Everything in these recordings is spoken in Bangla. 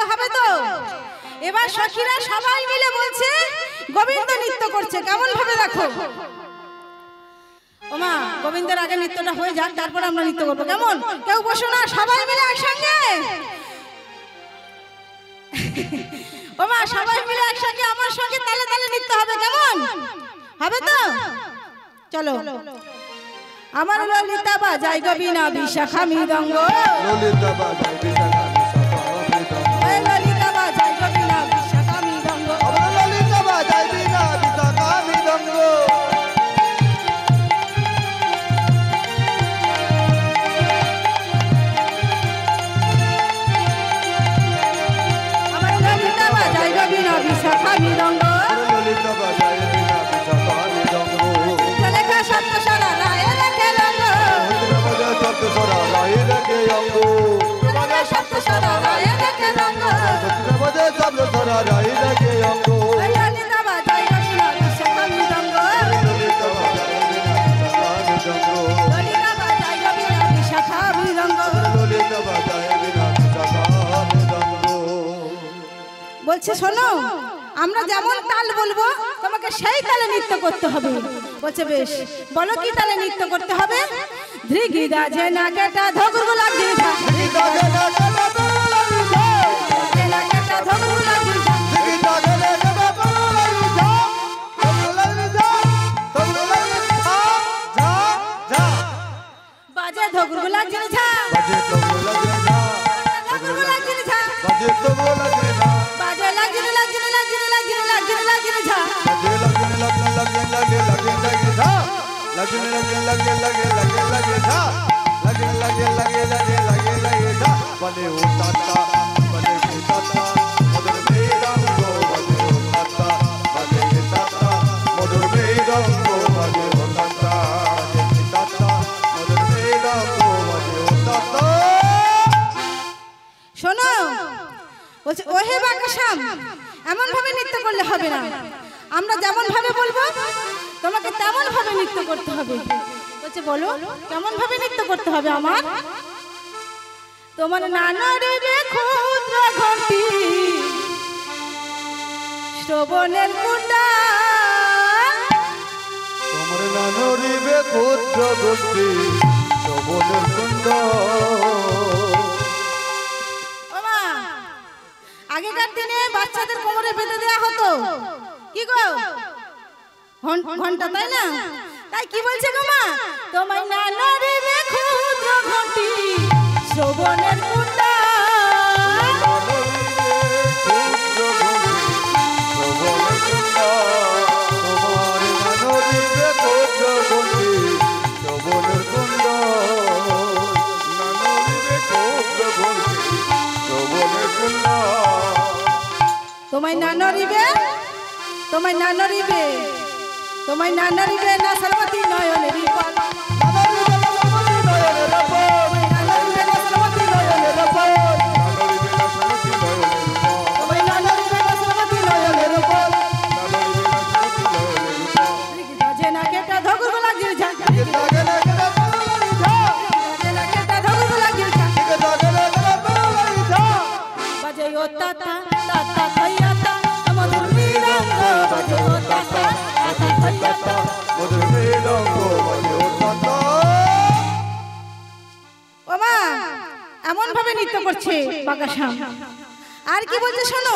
করতে হবে তো। এবার সখীরা সবাই মিলে বলছে গোবিন্দ নৃত্য করছে, কেমন ভাবে দেখো। ওমা গোবিন্দের আগে নৃত্যটা হয়ে যাক, তারপর আমরা নৃত্য করবো, কেমন? কেউ বসো না, সবাই মিলে একসঙ্গে। ওমা সবাই মিলে একসঙ্গে আমার সঙ্গে তালে তালে নৃত্য হবে, কেমন হবে তো? চলো। আমার ললিতা বাজাই গবিনা বিশাখা মৃদঙ্গ, ললিতা বাজাই বিশাখা ললিতা বাজাই গবিনা বিশাখা মৃদঙ্গ, আমার ললিতা বাজাই বিনা বিশাখা মৃদঙ্গ। আমার ললিতা বাজাই গবিনা বিশাখা মৃদঙ্গ, ললিতা বাজাই বিনা বিশাখা মৃদঙ্গ। লেখা সত্য সারা রায় রেখে রঙ্গ, বাজায় সত্য সরা রায় রেখে অঙ্গ, লেখা সত্য সারা রায় রেখে রঙ্গ, বাজায় সত্য সরা রায় রেখে অঙ্গ। ললিতা বাজাই গবিনা বিশাখা মৃদঙ্গ, ললিতা বাজাই বিনা বিশাখা মৃদঙ্গ। ললিতা বাজাই গবিনা বিশাখা মৃদঙ্গ। ললিতা বাজাই বিনা বিশাখা মৃদঙ্গ। বলছে শোনো, আমরা যেমন তাল বলবো তোমাকে সেই তালে নৃত্য করতে হবে। বলছে বেশ, বলো কি তালে নৃত্য করতে হবে? ধৃগিদা যে নাকেটা ধগুরগু লাগি যা, ধৃগিদা যে নাকেটা ধগুরগু লাগি যা, বাজে ধগুরগু লাগি যা, ধগুরগু লাগি যা, বাজে লাগি লাগি লাগি লাগি লাগি লাগি যা, শোনো। বলছে ওহে বাকাশাম, এমন ভাবে নৃত্য করলে হবে না, আমরা যেমন ভাবে বলবো তোমাকে তেমন ভাবে নৃত্য করতে হবে। বলছে বলো কেমন ভাবে নৃত্য করতে হবে আমার? তোমার নানারে রে ক্ষুদ্র ঘটি শ্রবণের কুণ্ডা, তোমার নানরিবে ক্ষুদ্র গোষ্ঠী শোভনের কুণ্ড। ওমা আগেকার দিনে বাচ্চাদের কোমরে বেঁধে দেওয়া হতো কি গো, ঘন্টা, তাই না? তাই কি বলছে গো মা? তোমার নানারে রে ক্ষুদ্র ঘটি শ্রবণের কুণ্ডা, তোমায় নানরিবে, তোমায় নানরিবে, তোমায় নানরিবে না সর্বতি নয়নের পল, এমন ভাবে নৃত্য করছে বাকাশাম। আর কি বলছে শোনো,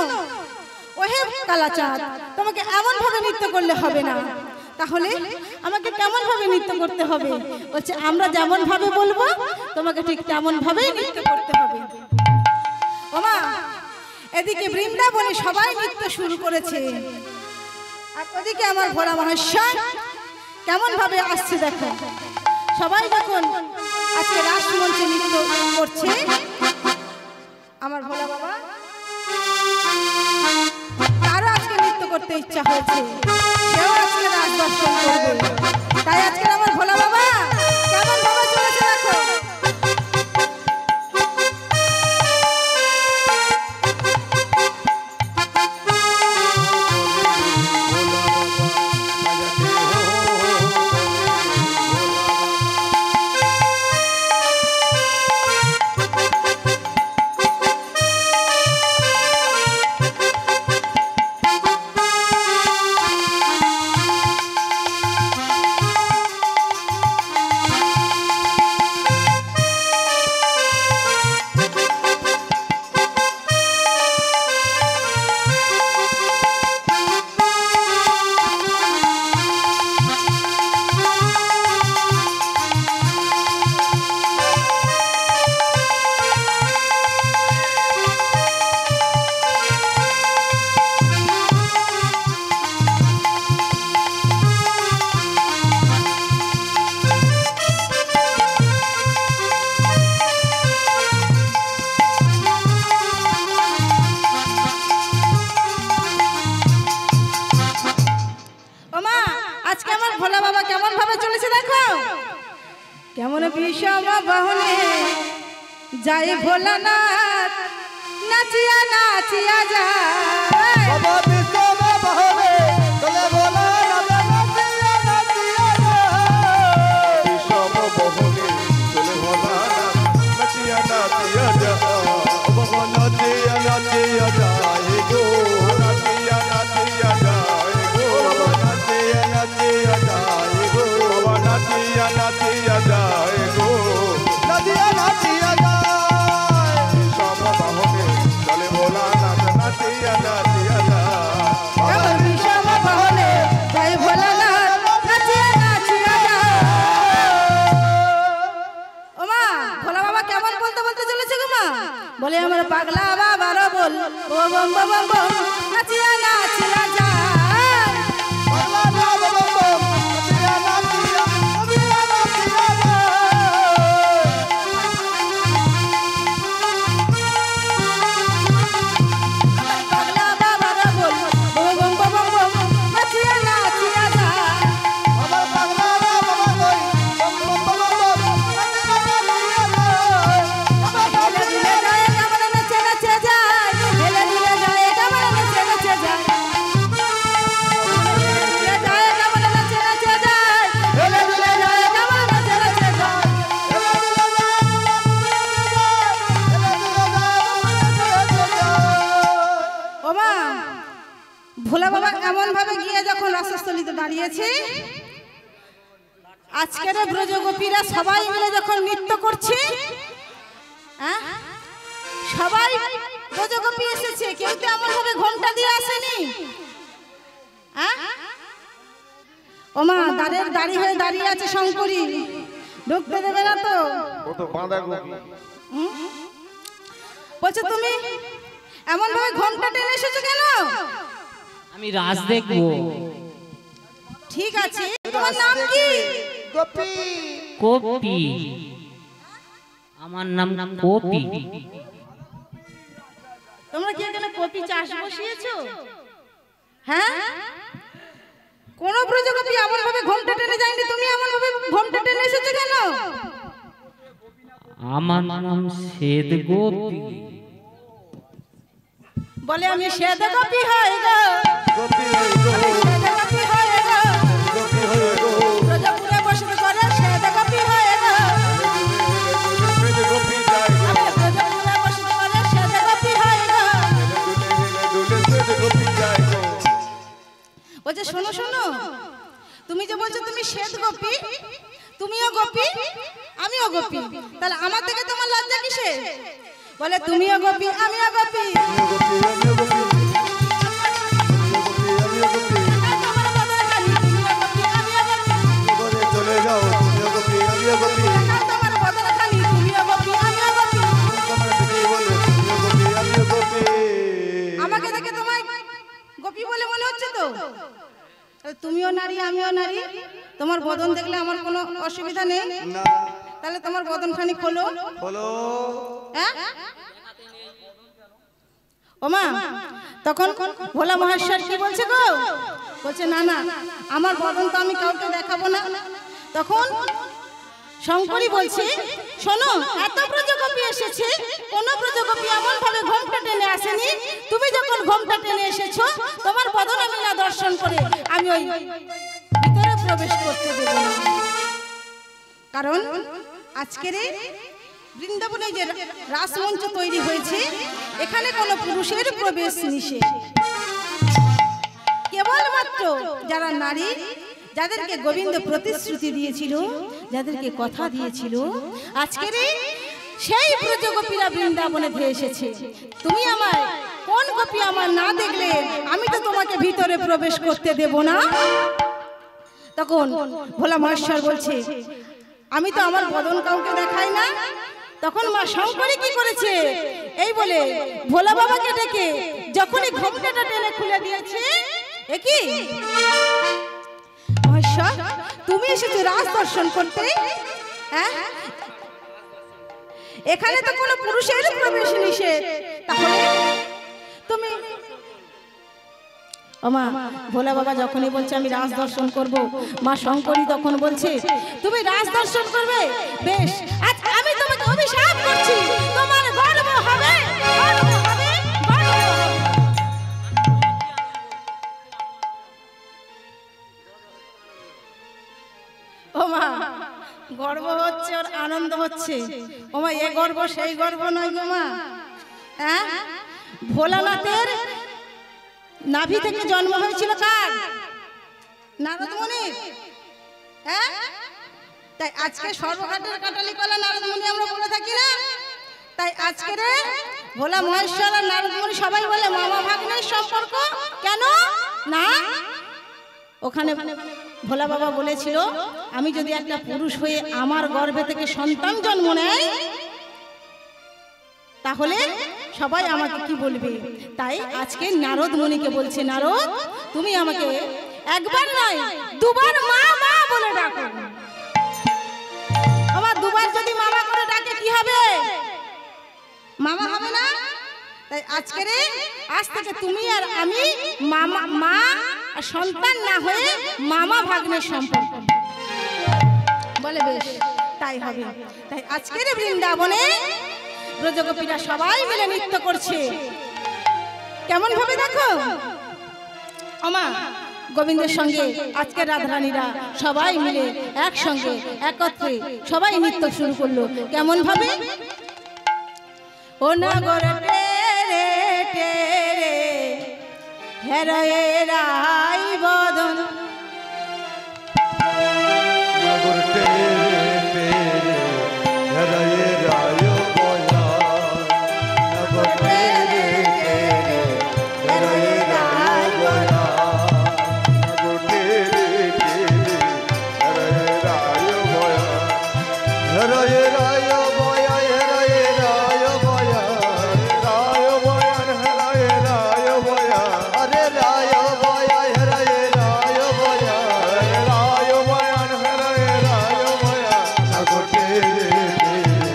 ওহে কালাচাঁদ, তোমাকে এমন ভাবে নৃত্য করলে হবে না, তাহলে আমাকে কেমন ভাবে নৃত্য করতে হবে? বলছে আমরা যেমন ভাবে বলবো তোমাকে ঠিক তেমন ভাবেই নৃত্য করতে হবে। ওমা এদিকে বৃন্দাবনে সবাই নৃত্য শুরু করেছে, আর ওদিকে আমার ভোলা মহেশ্বর কেমন ভাবে আসছে দেখো। সবাই যখন আজকে রাসমঞ্চে নৃত্য করছে, আমার ভোলা বাবা তারও আজকে নৃত্য করতে ইচ্ছা হয়েছে, সেও আজকে রাস দর্শন করবে। তাই আজকে আমার ভোলা বাবা কেমন ভাবে চলেছে দেখো। কেমন বিষম বাহনে যাই ভোলানাথ নাচিয়া নাচিয়া যায় বাবা বিষম বাহনে চলে ভোলানাথ নাচিয়া নাচিয়া যায় বিষম বাহনে চলে ভোলানাথ নাচিয়া নাচিয়া যায় বাবা নাচিয়া নাচিয়া যায় গো নাচিয়া নাচিয়া যায় গো বাবা নাচিয়া নাচিয়া যায় গো বাবা নাচিয়া নাচিয়া যায় গো নাচিয়া নাচিয়া যায় বিষম বাহনে চলে ভোলানাথ নাচিয়া নাচিয়া যায় কেমন বিষম বাহনে যাই ভোলানাথ নাচিয়া নাচিয়া যায় ও মা ভোলা বাবা কেমন বলতে বলতে চলেছে গো মা বলে আমার পাগলা বাবার বল ও বম বম বম নাচিয়া নাচিয়া যায় পাগলা বাবার বল ও বম বম বম নাচিয়া নাচিয়া যায় হেলে দিলে যায় কেমন নেচে নেচে যায় হেলে দিলে যায় কেমন নেচে নেচে যায় দিলে যায় কেমন নেচে নেচে যায় হেলে দিলে যায় কেমন নেচে নেচে যায় ও মা ভোলা বাবা এমন ভাবে গিয়ে যখন রাসস্থলিতে দাঁড়িয়েছে আজকের ব্রজগোপীরা সবাই মিলে যখন নৃত্য করছে হ্যাঁ সবাই ব্রজগোপী এসেছে কেউ তো এমন ভাবে ঘোমটা দিয়ে আসেনি হ্যাঁ ও মা দাঁড়ি হয়ে দাঁড়িয়ে আছে শঙ্করী ঢুকতে দেবে না তো ও তো বাঁধাকপি হুম? বলছে তুমি এমন ভাবে ঘোমটা টেনে এসেছো কেন আমি রাজ দেখবো। ঠিক আছে তোমার নাম কি গোপী কপি, আমার নাম কপি। তোমরা কি এখানে কপি চাষ বসিয়েছো হ্যাঁ কোন ব্রজগোপী এমন ভাবে ঘোমটা টেনে যায়নি তুমি এমন ভাবে ঘোমটা টেনে এসেছো কেন আমার নাম শ্বেত গোপী। বলে আমি শ্বেত গোপী হই গো গোপী হই গো আমি শ্বেত গোপী হই গো গোপী হই গো ব্রজপুরে বসে করে শ্বেত গোপী হই গো দুলে গোপী যায় গো আমি ব্রজপুরে বসে করে শ্বেত গোপী হই গো দুলে গোপী যায় গো বলছে শোনো শোনো তুমি যে বলছো তুমি শ্বেত গোপী তুমিও গোপী আমিও গোপী তাহলে আমার থেকে তোমার লজ্জা কিসে বলে তুমিও গোপী আমিও গোপী আমিও গোপী আমিও গোপী তোমার বদন খানি তুমিও গোপী আমিও গোপী বলে চলে যাও তুমিও গোপী আমিও গোপী তোমার বদন খানি তুমিও গোপী আমিও গোপী তোমার দিদি বলে তুমিও গোপী আমিও গোপী আমাকে দেখে তোমায় গোপী বলে মনে হচ্ছে তো তাহলে তুমিও নারী আমিও নারী তোমার বদন দেখলে আমার কোনো অসুবিধা নেই না তাহলে তোমার বদন খানি খোলো বলো হ্যাঁ ওমা তখন ভোলা মহেশ্বর কি বলছে গো বলছে না না আমার বদন তো আমি কাউকে দেখাবো না তখন শঙ্করী বলছে শোনো এত ব্রজগোপী এসেছে কোন ব্রজগোপী এমন ভাবে ঘোমটা টেনে আসেনি তুমি যখন ঘোমটা টেনে এসেছো তোমার বদন আমি না দর্শন করে আমি ওই ভিতরে প্রবেশ করতে দেব না কারণ আজকের বৃন্দাবনে যে রাসমঞ্চ তৈরি হয়েছে এখানে কোনো পুরুষের প্রবেশ নিষেধ কেবলমাত্র যারা নারী যাদেরকে গোবিন্দ প্রতিশ্রুতি দিয়েছিল যাদেরকে কথা দিয়েছিল আজকের সেই ব্রজগোপীরা বৃন্দাবনে ধেয়ে এসেছে তুমি আমার কোন গোপী আমার না দেখলে আমি তো তোমাকে ভিতরে প্রবেশ করতে দেব না তখন ভোলা মহেশ্বর বলছে আমি তো আমার বদন কাউকে দেখাই না তখন মা শঙ্করী কি করেছে এই বলে ভোলা বাবাকে ডেকে যখনই ঘোমটাটা টেনে খুলে দিয়েছে এ কি মহেশ্বর তুমি এসেছো রাজ দর্শন করতে হ্যাঁ এখানে তো কোনো পুরুষের প্রবেশ নিষেধ তাহলে তুমি ও মা, ভোলা বাবা যখনই বলছে আমি রাজ দর্শন করব, মা শঙ্করী তখন বলছে তুমি রাজ দর্শন করবে। বেশ, আজ আমি তোমাকে অভিশাপ করছি, তোমার গর্ব হবে, গর্ব হবে, গর্ব হবে। ও মা, গর্ব হচ্ছে আর আনন্দ হচ্ছে। ও মা, এ গর্ব সেই গর্ব নয় গো মা। হ্যাঁ, ভোলানাথের নাভি থেকে জন্ম হয়েছিল কার? নারদ মুনির। হ্যাঁ, তাই আজকে সর্বঘাটের কাটালি কলা নারদ মুনি আমরা বলে থাকি না? তাই আজকে রে ভোলা মহেশ্বর আর নারদ মুনি সবাই বলে মামা ভাগ্নের সম্পর্ক। কেন না? ওখানে ভোলা বাবা বলেছিল আমি যদি একটা পুরুষ হয়ে আমার গর্ভে থেকে সন্তান জন্ম নেয় তাহলে সবাই আমাকে কি বলবে। তাই আজকে নারদ মুনিকে বলছে, নারদ তুমি আমাকে একবার নয় দুবার মা মা বলে ডাকো। আমার দুবার যদি মামা করে ডাকে কি হবে? মামা হবে না? তাই আজকে রে আজ থেকে তুমি আর আমি মামা মা সন্তান না হয়ে মামা ভাগ্নের সম্পর্ক। বলে বেশ তাই হবে। তাই আজকের বৃন্দাবনে ব্রজগোপীরা সবাই মিলে নৃত্য করছে। কেমন ভাবে দেখো আমা, গোবিন্দের সঙ্গে আজকের রাধারানীরা সবাই মিলে একসঙ্গে একত্রে সবাই নৃত্য শুরু করলো। কেমন ভাবে? ও নগর টেরে টেরে হেরায়ে রাই বদন, নগর টেরে টেরে হেরায়ে রায় বয়া, নগর টেরে টেরে হেরায়ে রায় বয়া, নগর টেরে টেরে হেরায়ে রায় বয়া, হেরায়ে রায় বয়া, হেরায়ে রায় বয়া, রায় বয়া, হেরায়ে রায় বয়া, আরে রায় বয়া, হেরায়ে রায় বয়া, রায় বয়া, হেরায়ে রায় বয়া, নগর টেরে টেরে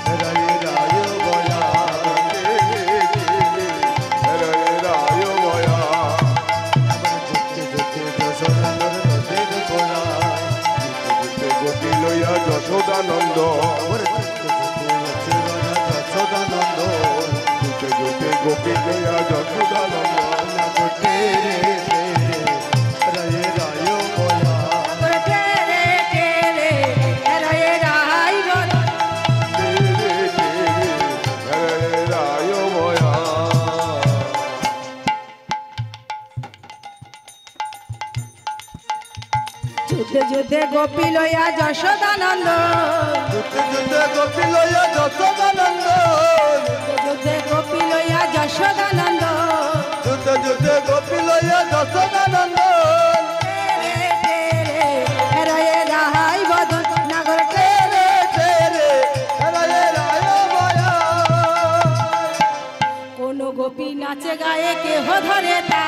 হেরায়ে রায় বয়া, টেরে টেরে হেরায়ে রায় বয়া, যেতে যেতে যশোদানন্দ নদীর কোনায়, যেতে যেতে গোপী লইয়া যশোদানন্দ, যশোদানন্দ, যেতে যেতে গোপী লইয়া যশোদানন্দ, নগর টেরে টেরে হেরায়ে রায় বয়া, টেরে টেরে হেরায়ে রাই বদন। টেরে টেরে হেরায়ে রায় বয়া। যুদ্ধে যুদ্ধে গোপী লইয়া যশোদানন্দ, যুদ্ধে যুদ্ধে গোপী লইয়া যশোদানন্দ, যুদ্ধে গোপী লইয়া যশোদানন্দ, যুদ্ধে যুদ্ধে গোপী লইয়া যশোদানন্দ, টেরে টেরে হেরায়ে রাই বদন, নগর টেরে টেরে হেরায়ে রায় বয়া। কোন গোপী নাচে গায়ে কেহ ধরে তা,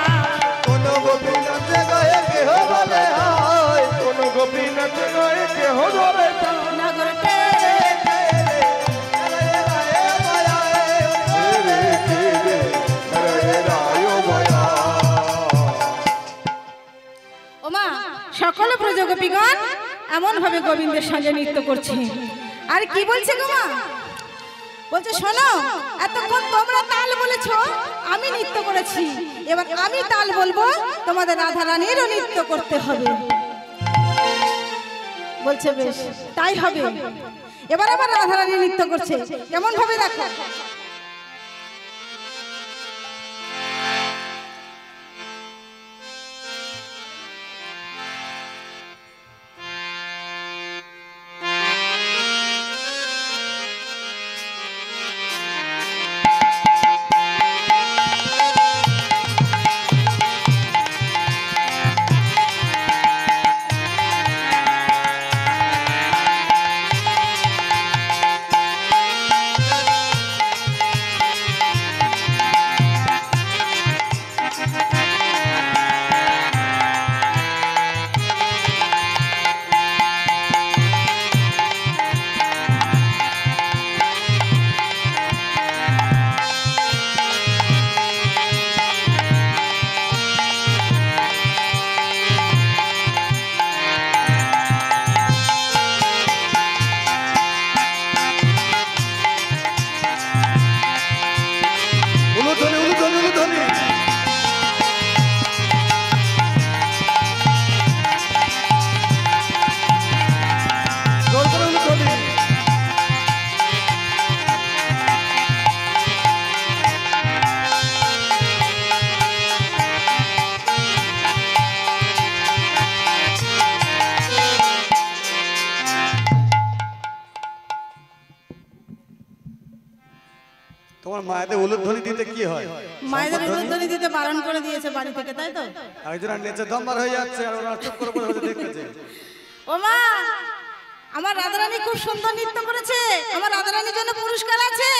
কোন গোপী নাচে গায়ে কেহ বলে হায়, কোন গোপী নাচে গায়ে কেহ ধরে তা, নগর টেরে টেরে হেরায়ে রায় বয়া, টেরে টেরে হেরায়ে রায় বয়া। ওমা, সকল ব্রজগোপীগণ এমন ভাবে গোবিন্দের সঙ্গে নৃত্য করছে। আর কি বলছে গো মা? বলছে শোনো, এতক্ষণ তোমরা তাল বলেছো, আমি নৃত্য করেছি, এবার আমি তাল বলবো, তোমাদের রাধা রানীরও নৃত্য করতে হবে। বলছে বেশ তাই হবে। এবার আবার রাধা রানী নৃত্য করছে। কেমন ভাবে দেখো? মায়েদের উলুধ্বনি দিতে কি হয়? মায়েদের উলুধ্বনি দিতে বারণ করে দিয়েছে বাড়ি থেকে, তাই তো? একজনের নিচে দমবার হয়ে যাচ্ছে আর ওরা চুপ করে বসে দেখতেছে। ও মা, আমার রাধারানী খুব সুন্দর নৃত্য করেছে, আমার রাধারানীর জন্য পুরস্কার আছে।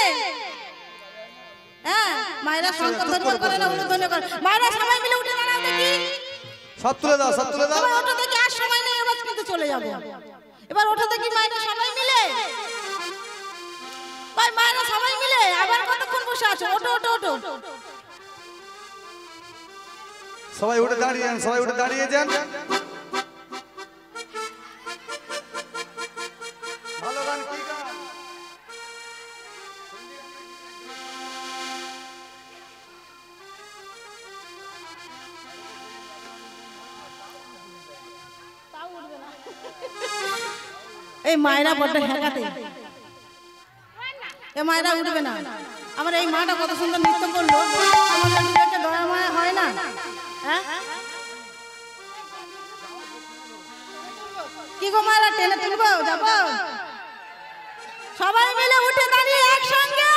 হ্যাঁ, মায়েরা সংকল্প করে না, উলুধ্বনি করে। মায়েরা সবাই মিলে উঠে দাঁড়াও দেখি। সব তুলে দাও, সব তুলে দাও। সবাই ওঠো দেখি, আর সময় নেই, এবার কিন্তু চলে যাবো। এবার ওঠো দেখি মায়েরা সবাই মিলে। ভাই মায়েরা সবাই মিলে, আবার কতক্ষণ বসে আছো? ওঠো ওঠো ওঠো। সবাই উঠে দাঁড়িয়ে যান, সবাই উঠে দাঁড়িয়ে যান। ভালো গান, কি গান? এই মায়েরা বড্ড হেঁকাতে, এ মায়েরা উঠবে না। আমার এই মাটা কত সুন্দর নৃত্য করলো, আমার একটা দয়া মায়া হয় না? হ্যাঁ, কি গো মায়েরা, টেনে তুলবো, যাবো? সবাই মিলে উঠে দাঁড়িয়ে একসঙ্গে।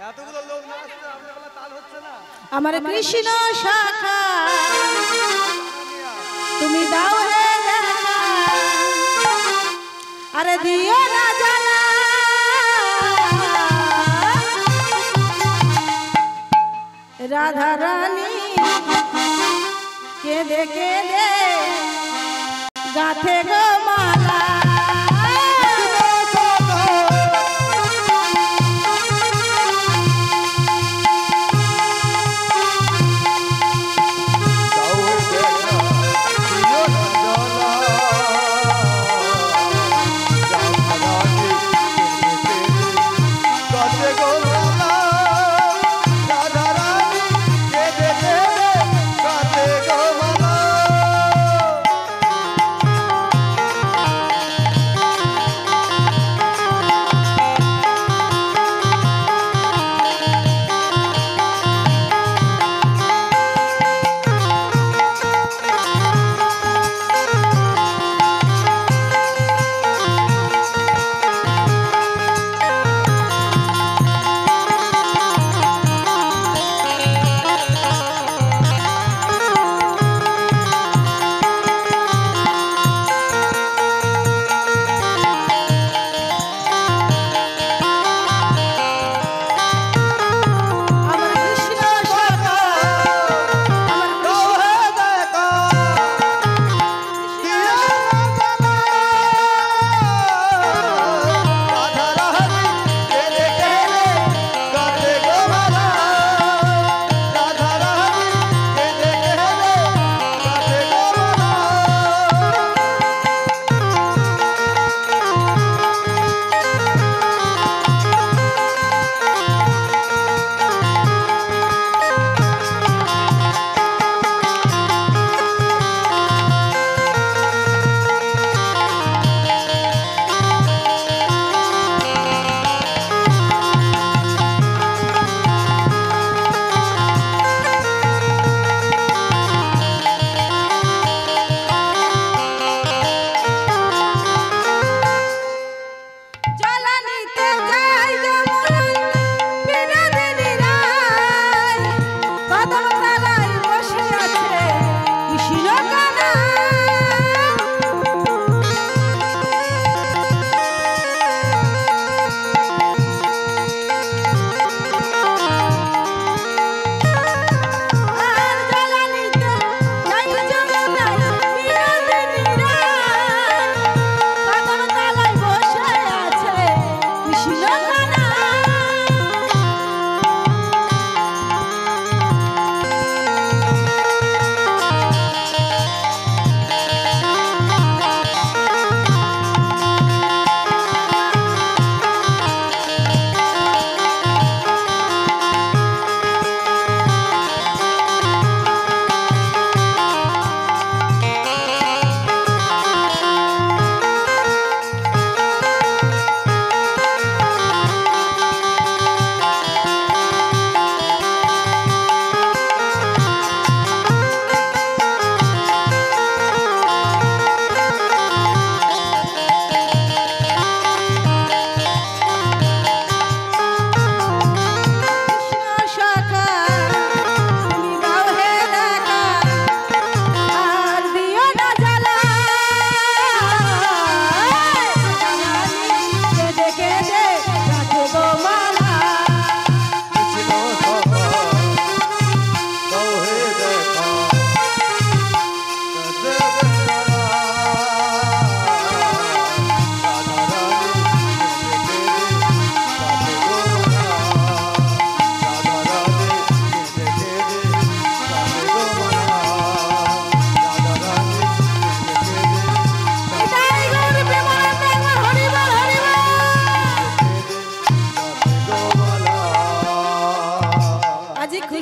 এতগুলো লোক নাচছে, আপনার বেলা তাল হচ্ছে না। আমার কৃষ্ণ শাখা তুমি দাও রে দেখা, আরে দিও না জানা, রাধা রানী কেঁদে কেঁদে গাথে গো মালা।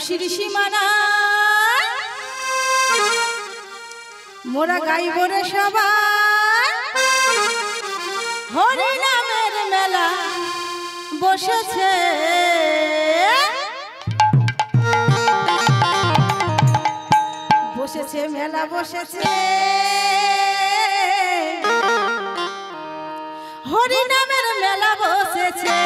খুশির সীমানা মোরা গাইব রে সবাই হরি নামের মেলা বসেছে বসেছে মেলা বসেছে হরি নামের মেলা বসেছে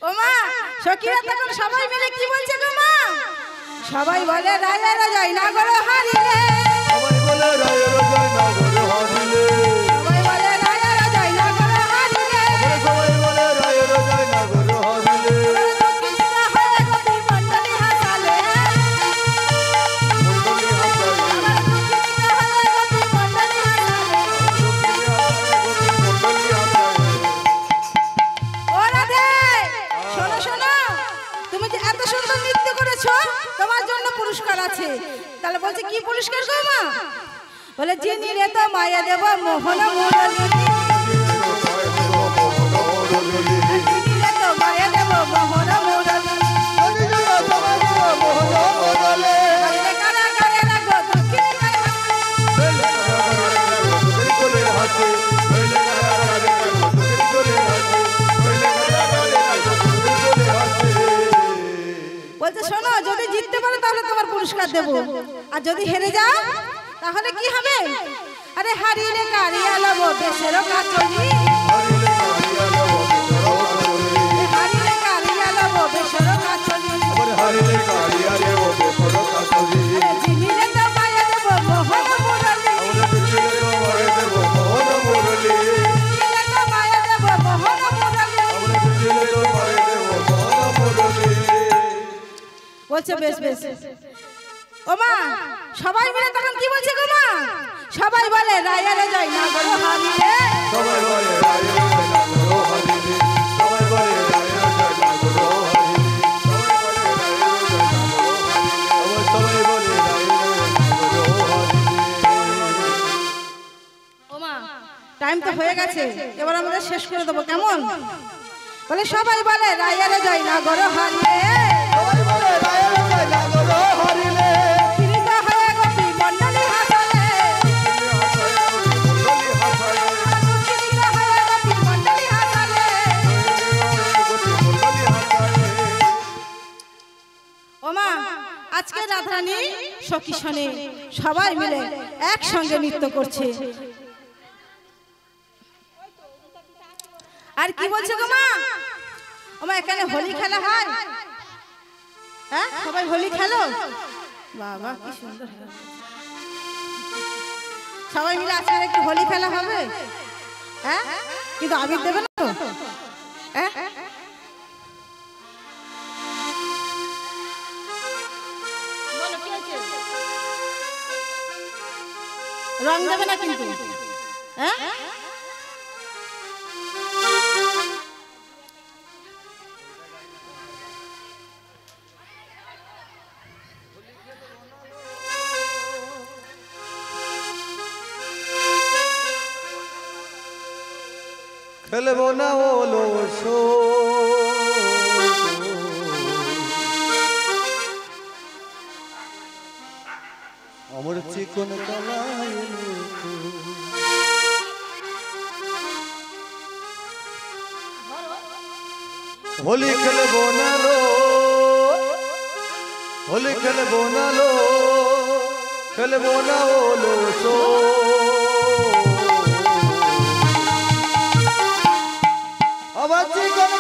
ওমা সখীরা তখন সবাই মিলে কি বলছে গো মা সবাই বলে রায়েরা যায় না গো হারিলে সবাই বলে রায়েরা যায় না গো হারিলে সবাই বলে রায়েরা যায় না গো হারিলে সবাই বলে রায়েরা যায় না গো হারিলে দুঃখিতা হয়ে গোপী মণ্ডলী হাসালে মণ্ডলী হাসালে আমার দুঃখিতা হয়ে গোপী মণ্ডলী হাসালে মণ্ডলী হাসালে ও রাধে শোনো শোনো তুমি যে এত সুন্দর নৃত্য করেছো তোমার জন্য পুরস্কার আছে তাহলে বলছে কি পুরস্কার গো মা বলে যিনি রে তো মায়া দেব মোহন মুরলী যিনি রে তো মায়া দেব মোহন মুরলী আরে কারা কারে লাগো দুঃখিনী কারে বলতে শোনো যদি জিততে পারো তাহলে তোমার পুরস্কার দেব আর যদি হেরে যাও তাহলে কি হবে আরে হারিলে কারিয়া লব বেশেরো কাচলি হারিলে কারিয়া লব বেশেরো কাচলি হারিলে কারিয়া রে ও বেসর কাচলি আরে জিনিলে তো মায়া দেব মোহন মুরলী আমরা দিলে তো মায়া দেব মোহন মুরলী জিনিলে তো মায়া দেব মোহন মুরলী আমরা দিলে তো মায়া দেব মোহন মুরলী বলছে বেশ বেশ ও মা সবাই মিলে তখন কি বলছে গো মা সবাই বলে রায়ারে যাই না গো হারিলে সবাই বলে রায়েরা যায় না গো হারিলে সবাই বলে রায়েরা যায় না গো হারিলে সবাই বলে হয়ে গেছে, এবার আমাদের শেষ করে দেবো, কেমন? বলে সবাই বলে রায়ের যাই না গরো হারিয়ে, সবাই বলে রায়ের যায় না গো হারিলে, ফিরিত হয়ে গোপী মণ্ডলী হাসালে, মণ্ডলী হাসায়, ফিরিত হয়ে গোপী মণ্ডলী হাসালে। মণ্ডলী হাসায়। ওমা আজকে রাধারানী সখী শোনে সবাই মিলে একসঙ্গে নৃত্য করছে। আর কি বলছে গো মা? ওমা এখানে হোলি খেলা হয়? হ্যাঁ সবাই হোলি খেলো? বাবা কি সুন্দর, সবাই মিলে আজকে একটু হোলি খেলা হবে। হ্যাঁ কিন্তু আবির দেবে না তো? হ্যাঁ বলো কি আছে? রং দেবে না কিন্তু? হ্যাঁ খেলবো না ওলো সো, আমার চিকন কালায় হোলি খেলবো না লো, হোলি খেলবো না লো, খেলবো না ওলো সো, আমার চিকন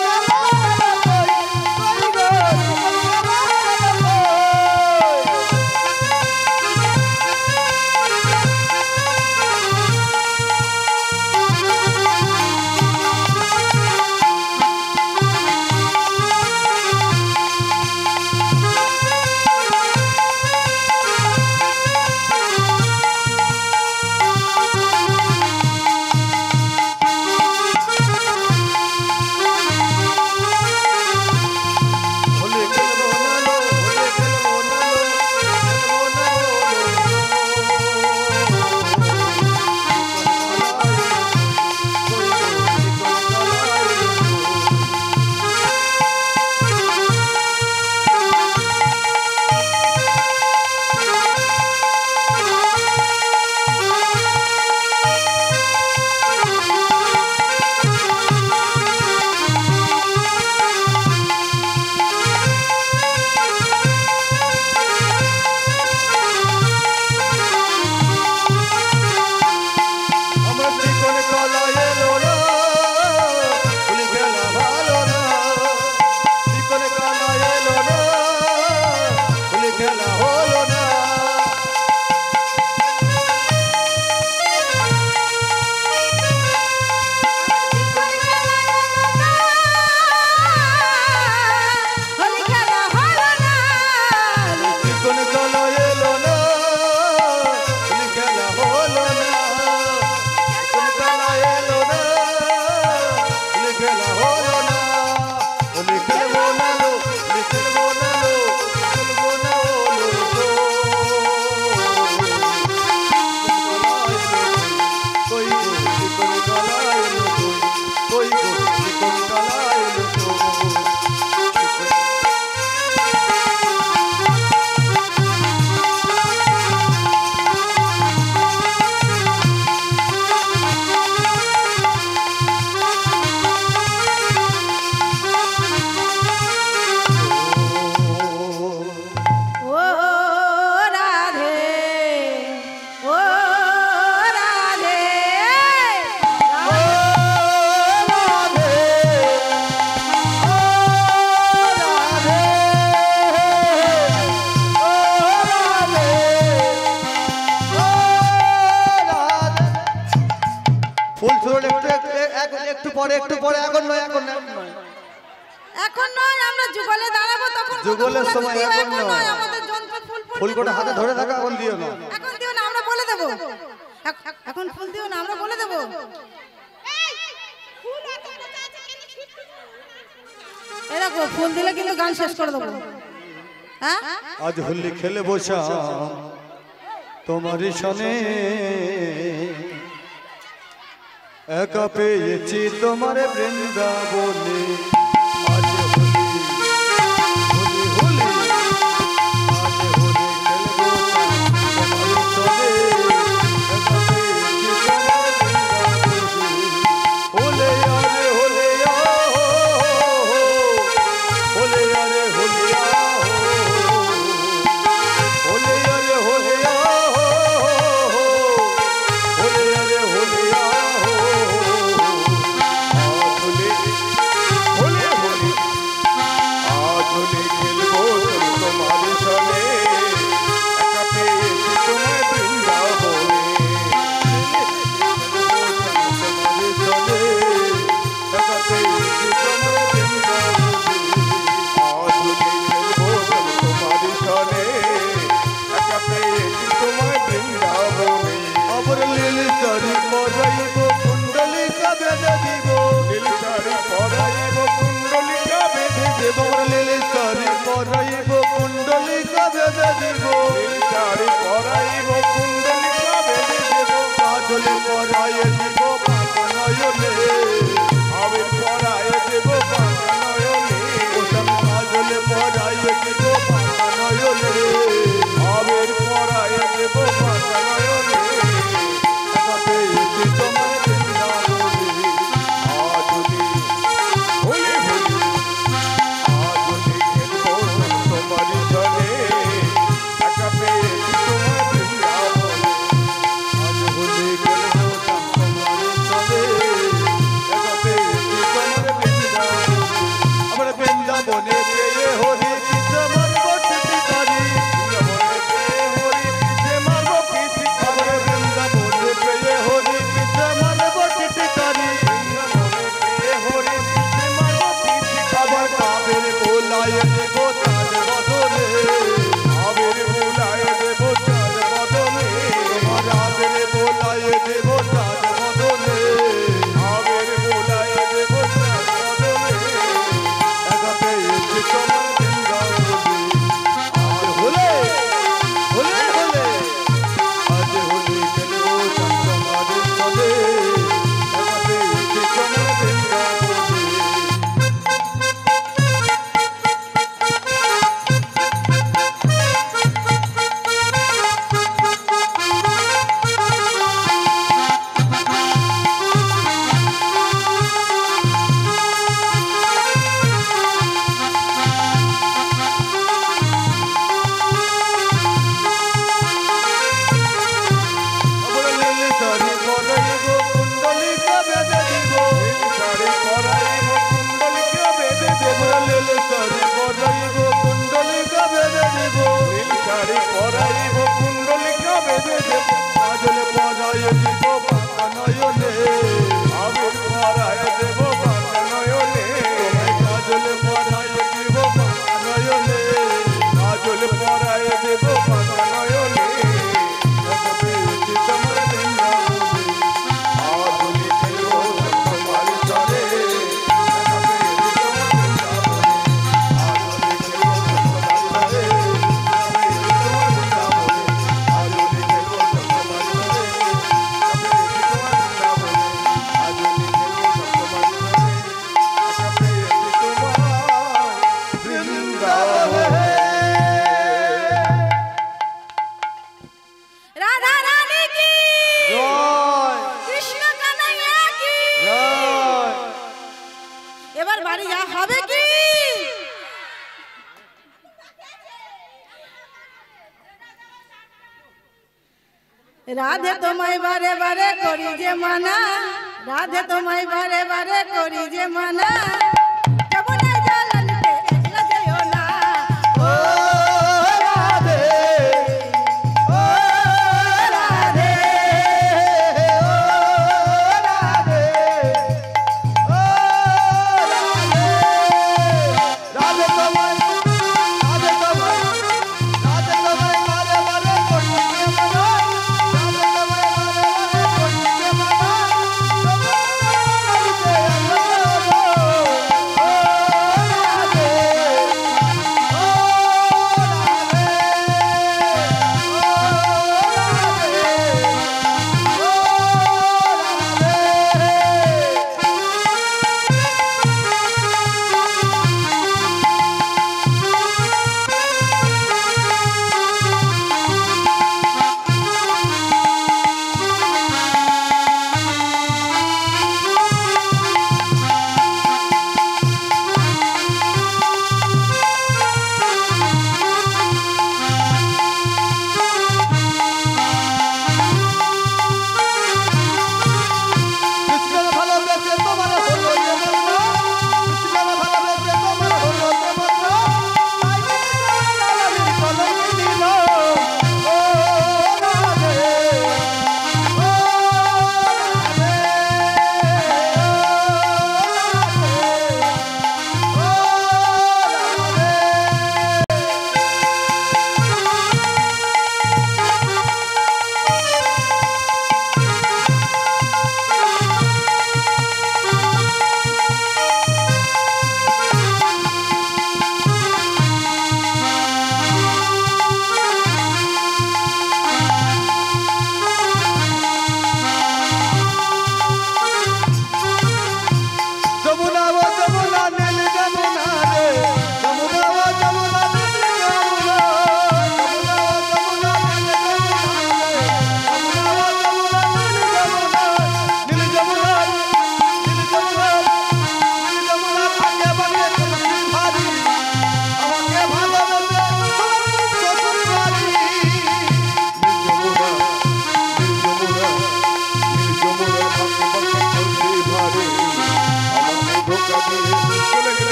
একটু পরে এখন নয়, এখন নয়, এখন নয়, আমরা যুগলে দাঁড়াবো তখন যুগলের সময় এখন নয়। আমাদের যন্ত্র ফুল ফুলকোটা হাতে ধরে থাকা এখন দিও না, এখন দিও না, আমরা বলে দেবো। এখন ফুল দিও না, আমরা বলে দেবো। এই দেখো ফুল দিলে কিন্তু গান শেষ করে দেবো। হ্যাঁ আজ হোলি খেলে বসা তোমার সনে একা পেয়েছি তোমার বৃন্দাবনে আজ হোলি হোলি হোলি আজ হোলি খেলবো তোমার চলে একা পেয়েছি তোমার বৃন্দাবনে হোলে আরে হোলে হোলে আরে হোলে হোলে আরে হোলে হোলে আরে হোলে রাধে তোমায় বারে বারে করি যে মানা, রাধে তোমায় বারে বারে করি যে মানা, যমুনায় জল আনতে একলা যেও না। ও রাধে, ও রাধে, ও রাধে, ও রাধে, রাধে তোমায়, রাধে তোমায়, রাধে তোমায় বারে বারে করি যে মানা।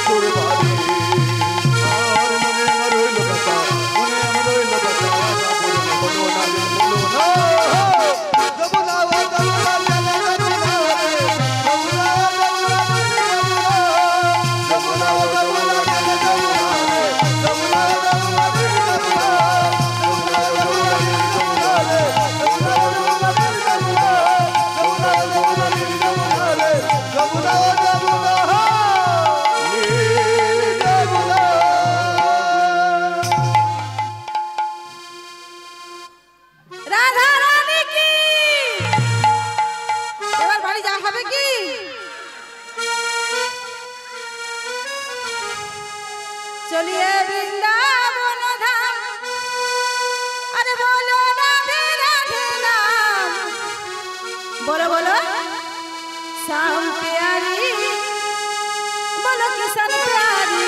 শ্বশুর বাড়ি আর মনে আমার রইল কথা মনে আমার রইল কথা বলো না বলো না যমুনা ও যমুনা যমুনা যমুনা ও যমুনা রাধা রানী কি এবার বাড়ি যাওয়া হবে কি চলিয়ে বৃন্দাবন ধাম আরে বলো রাধে রাধে নাম বলো বলো শ্যাম প্যারি বলো কিষান প্যারি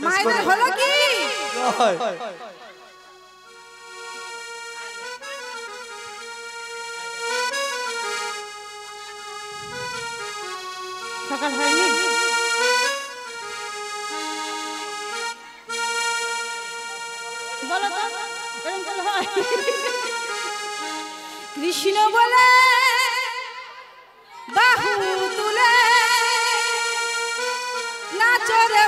মায়েদের হলো কি সকাল হয়নি বলো তো এরকম হয়। কৃষ্ণ বলে বাহু তুলে নাচরে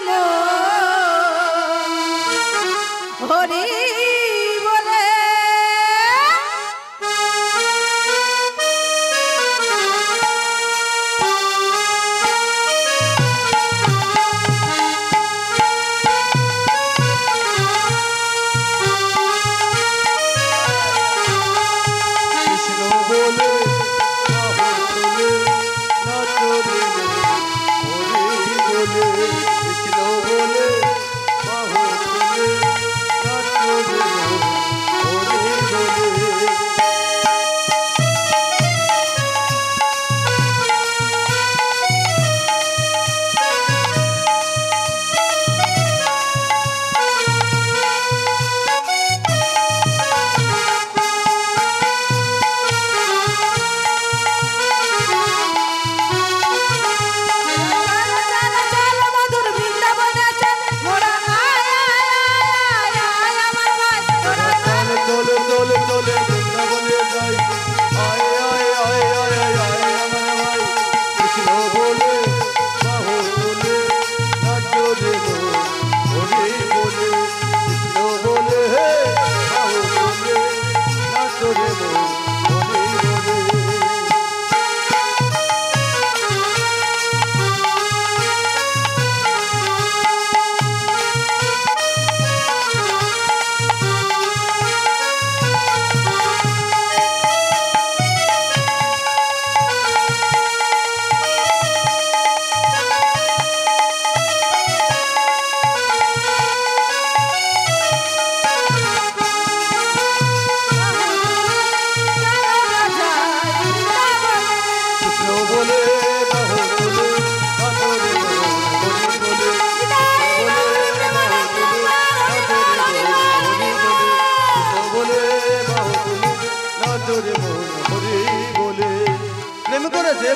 হরি বলে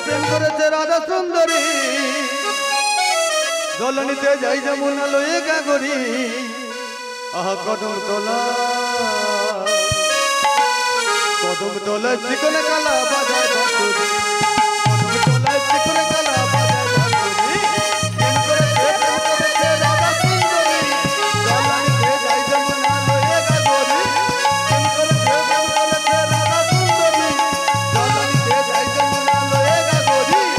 প্রেম করেছে রাধা সুন্দরী জলনিতে যাই যমুনা লয়ে গাগরি আহা কদম তোলা চিকনে কালা বাজায় বাঁশুরি কদম তোলা চিকনে কালা বাজায় বাঁশুরি প্রেম করেছে রাধা সুন্দরী জলনিতে যাই যমুনা লয়ে গাগরি প্রেম করেছে রাধা সুন্দরী জলনিতে যাই যমুনা লয়ে গাগরি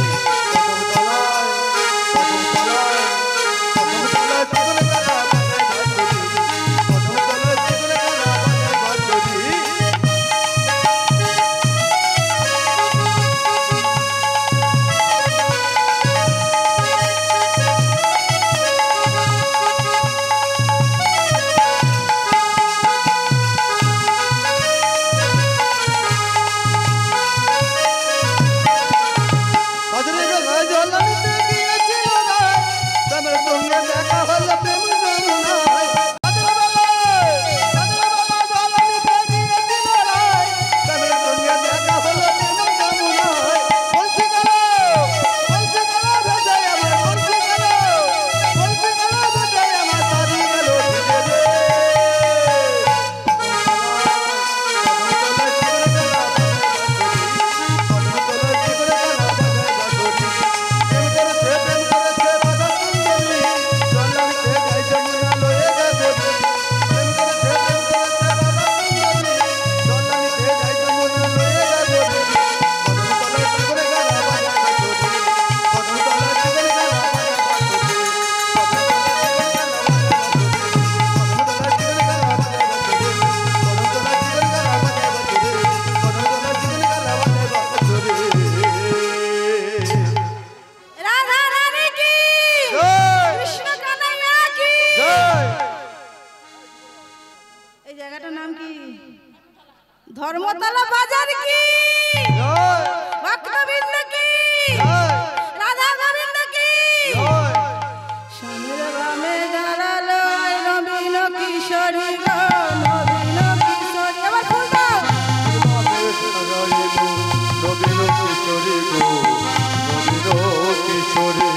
কদম তোলা চিকনে কালা বাজায় বাঁশুরি কদম তোলা চিকনে কালা বাজায় বাঁশুরি ধর্মতলা বাজার কি ভক্তবৃন্দ কি রাধা গোবিন্দ কি স্বামীর বামে দাঁড়ালো নবীন কিশোরী গো নবীন কিশোরী আবার ফুল দাও নবীন কিশোরী গো নবীন কিশোরী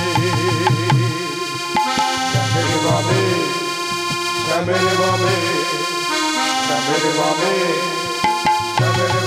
শ্যামের বামে শ্যামের বামে শ্যামের